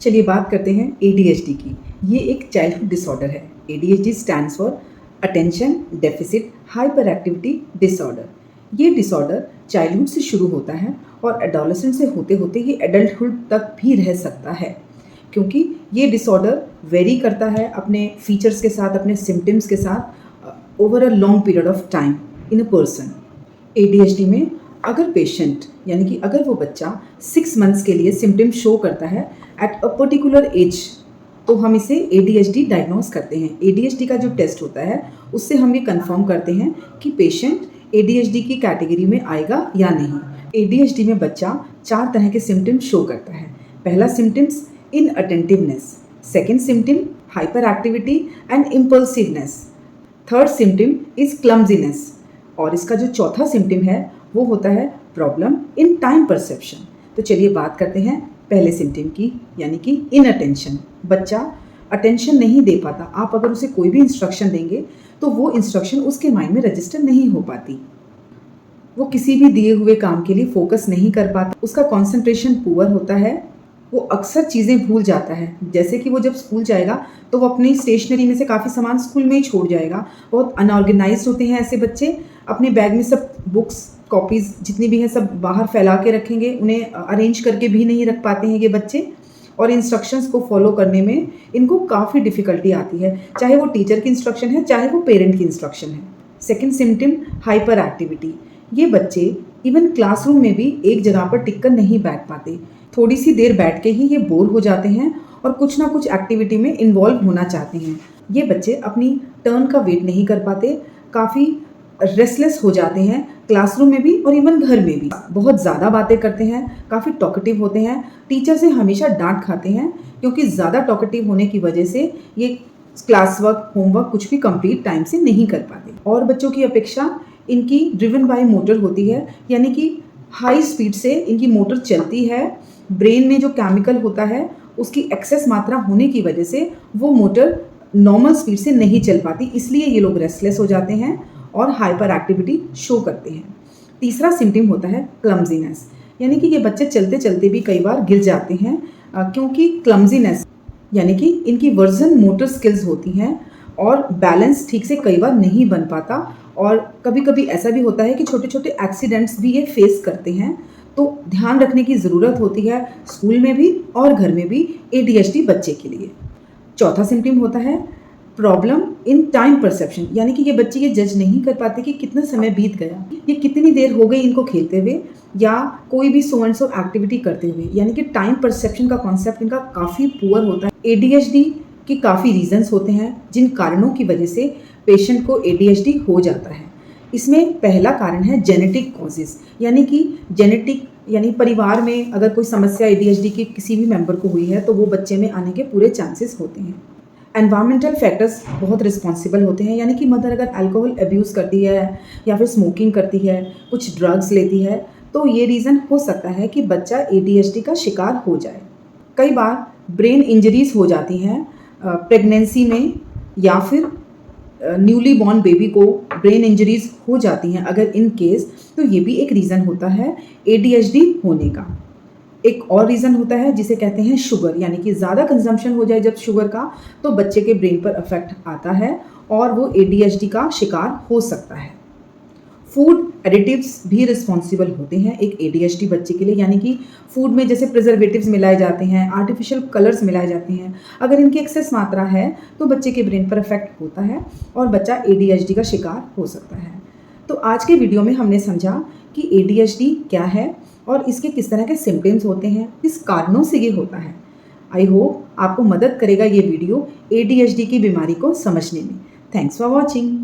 चलिए बात करते हैं एडीएचडी की। ये एक चाइल्डहुड डिसऑर्डर है। ADHD stands for attention deficit hyper activity disorder. ये डिसऑर्डर चाइल्डहुड से शुरू होता है और एडोलेसेंट से होते होते ये एडल्टहुड तक भी रह सकता है, क्योंकि ये डिसऑर्डर वेरी करता है अपने फीचर्स के साथ, अपने सिम्टम्स के साथ over a long period of time in a person. ADHD में अगर पेशेंट यानी कि अगर वो बच्चा 6 मंथ्स के लिए सिम्टम शो करता है एट अ पर्टिकुलर एज, तो हम इसे एडीएचडी डायग्नोस करते हैं। एडीएचडी का जो टेस्ट होता है उससे हम ये कंफर्म करते हैं कि पेशेंट एडीएचडी की कैटेगरी में आएगा या नहीं। एडीएचडी में बच्चा 4 तरह के सिम्टम शो करता है। पहला symptoms inattentiveness, second symptom hyperactivity and impulsiveness, third symptom is clumsiness और इसका जो चौथा सिम्टम है वो होता है प्रॉब्लम इन टाइम परसेप्शन। तो चलिए बात करते हैं पहले सिम्टम की, यानी कि इनअटेंशन। बच्चा अटेंशन नहीं दे पाता। आप अगर उसे कोई भी इंस्ट्रक्शन देंगे तो वो इंस्ट्रक्शन उसके माइंड में रजिस्टर नहीं हो पाती। वो किसी भी दिए हुए काम के लिए फोकस नहीं कर पाता। उसका कंसंट्रेशन पुअर होता है। वो अक्सर चीज़ें भूल जाता है। जैसे कि वो जब स्कूल जाएगा तो वो अपनी स्टेशनरी में से काफ़ी सामान स्कूल में ही छोड़ जाएगा। बहुत अनऑर्गेनाइज्ड होते हैं ऐसे बच्चे। अपने बैग में सब बुक्स कॉपीज़ जितनी भी हैं सब बाहर फैला के रखेंगे। उन्हें अरेंज करके भी नहीं रख पाते हैं ये बच्चे, और इंस्ट्रक्शंस को फॉलो करने में इनको काफ़ी डिफ़िकल्टी आती है, चाहे वो टीचर की इंस्ट्रक्शन है चाहे वो पेरेंट की इंस्ट्रक्शन है। Second symptom hyper activity. ये बच्चे इवन क्लासरूम में भी एक जगह पर टिक कर नहीं बैठ पाते। थोड़ी सी देर बैठ के ही ये बोर हो जाते हैं और कुछ ना कुछ एक्टिविटी में इन्वॉल्व होना चाहते हैं। ये बच्चे अपनी टर्न का वेट नहीं कर पाते, काफ़ी रेस्टलेस हो जाते हैं क्लासरूम में भी और इवन घर में भी। बहुत ज़्यादा बातें करते हैं, काफ़ी टॉकेटिव होते हैं, टीचर से हमेशा डांट खाते हैं क्योंकि ज़्यादा टॉकेटिव होने की वजह से ये क्लास वर्क होमवर्क कुछ भी कंप्लीट टाइम से नहीं कर पाते। और बच्चों की अपेक्षा इनकी ड्रिवन बाय मोटर होती है, यानी कि हाई स्पीड से इनकी मोटर चलती है। ब्रेन में जो केमिकल होता है उसकी एक्सेस मात्रा होने की वजह से वो मोटर नॉर्मल स्पीड से नहीं चल पाती, इसलिए ये लोग रेस्टलेस हो जाते हैं और हाइपर एक्टिविटी शो करते हैं। तीसरा सिम्टम होता है क्लमजीनेस, यानी कि ये बच्चे चलते चलते भी कई बार गिर जाते हैं, क्योंकि क्लमजीनेस यानी कि इनकी वर्जन मोटर स्किल्स होती हैं और बैलेंस ठीक से कई बार नहीं बन पाता। और कभी कभी ऐसा भी होता है कि छोटे छोटे एक्सीडेंट्स भी ये फेस करते हैं। तो ध्यान रखने की ज़रूरत होती है स्कूल में भी और घर में भी एडीएचडी बच्चे के लिए। चौथा सिम्टम होता है प्रॉब्लम इन टाइम परसेप्शन, यानी कि ये बच्चे ये जज नहीं कर पाते कि कितना समय बीत गया, ये कितनी देर हो गई इनको खेलते हुए या कोई भी सो एंड सो एक्टिविटी करते हुए, यानी कि टाइम परसेप्शन का कॉन्सेप्ट इनका काफ़ी पुअर होता है। एडीएचडी की काफ़ी रीजंस होते हैं जिन कारणों की वजह से पेशेंट को एडीएचडी हो जाता है। इसमें पहला कारण है जेनेटिक कॉजेज़, यानी कि जेनेटिक यानी परिवार में अगर कोई समस्या एडीएचडी के किसी भी मेंबर को हुई है तो वो बच्चे में आने के पूरे चांसेस होते हैं। एनवायरमेंटल फैक्टर्स बहुत रिस्पॉन्सिबल होते हैं, यानी कि मदर अगर अल्कोहल अब्यूज़ करती है या फिर स्मोकिंग करती है, कुछ ड्रग्स लेती है, तो ये रीज़न हो सकता है कि बच्चा एडीएचडी का शिकार हो जाए। कई बार ब्रेन इंजरीज हो जाती हैं प्रेगनेंसी में, या फिर न्यूली बॉर्न बेबी को ब्रेन इंजरीज हो जाती हैं अगर इन केस, तो ये भी एक रीज़न होता है एडीएचडी होने का। एक और रीज़न होता है जिसे कहते हैं शुगर, यानी कि ज़्यादा कंजम्पशन हो जाए जब शुगर का तो बच्चे के ब्रेन पर इफेक्ट आता है और वो एडीएचडी का शिकार हो सकता है। फूड एडिटिव्स भी रिस्पॉन्सिबल होते हैं एक एडीएचडी बच्चे के लिए, यानी कि फूड में जैसे प्रिजर्वेटिव्स मिलाए जाते हैं, आर्टिफिशियल कलर्स मिलाए जाते हैं, अगर इनकी एक्सेस मात्रा है तो बच्चे के ब्रेन पर इफेक्ट होता है और बच्चा एडीएचडी का शिकार हो सकता है। तो आज के वीडियो में हमने समझा कि एडीएचडी क्या है और इसके किस तरह के सिम्टम्स होते हैं, किस कारणों से ये होता है। आई होप आपको मदद करेगा ये वीडियो एडीएचडी की बीमारी को समझने में। Thanks for watching.